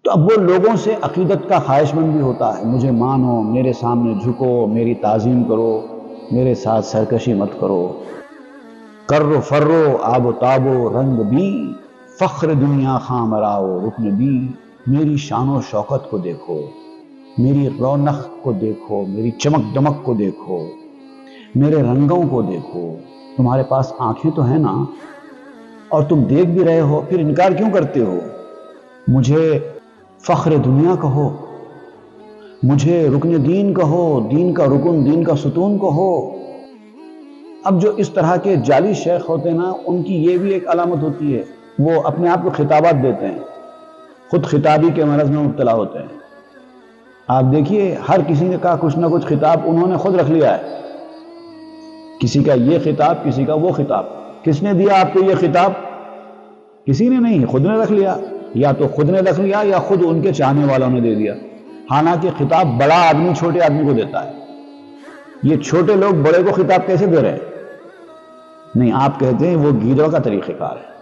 تو اب وہ لوگوں سے عقیدت کا خواہش مند بھی ہوتا ہے، مجھے مانو، میرے سامنے جھکو، میری تعظیم کرو، میرے ساتھ سرکشی مت کرو۔ کرو فرو آب و تابو رنگ بھی، فخر دنیا خاں مراؤ رکن بھی۔ میری شان و شوکت کو دیکھو، میری رونق کو دیکھو، میری چمک دمک کو دیکھو، میرے رنگوں کو دیکھو۔ تمہارے پاس آنکھیں تو ہیں نا، اور تم دیکھ بھی رہے ہو، پھر انکار کیوں کرتے ہو؟ مجھے فخر دنیا کہو، مجھے رکن دین کہو، دین کا رکن، دین کا ستون کہو۔ اب جو اس طرح کے جعلی شیخ ہوتے ہیں نا، ان کی یہ بھی ایک علامت ہوتی ہے، وہ اپنے آپ کو خطابات دیتے ہیں، خود خطابی کے مرض میں مبتلا ہوتے ہیں۔ آپ دیکھیے ہر کسی کا کچھ نہ کچھ خطاب انہوں نے خود رکھ لیا ہے، کسی کا یہ خطاب، کسی کا وہ خطاب۔ کس نے دیا آپ کو یہ خطاب؟ کسی نے نہیں، خود نے رکھ لیا، یا تو خود نے رکھ لیا یا خود ان کے چاہنے والوں نے دے دیا۔ حالانکہ خطاب بڑا آدمی چھوٹے آدمی کو دیتا ہے، یہ چھوٹے لوگ بڑے کو خطاب کیسے دے رہے ہیں؟ نہیں، آپ کہتے ہیں وہ گیدڑ کا طریقہ کار ہے۔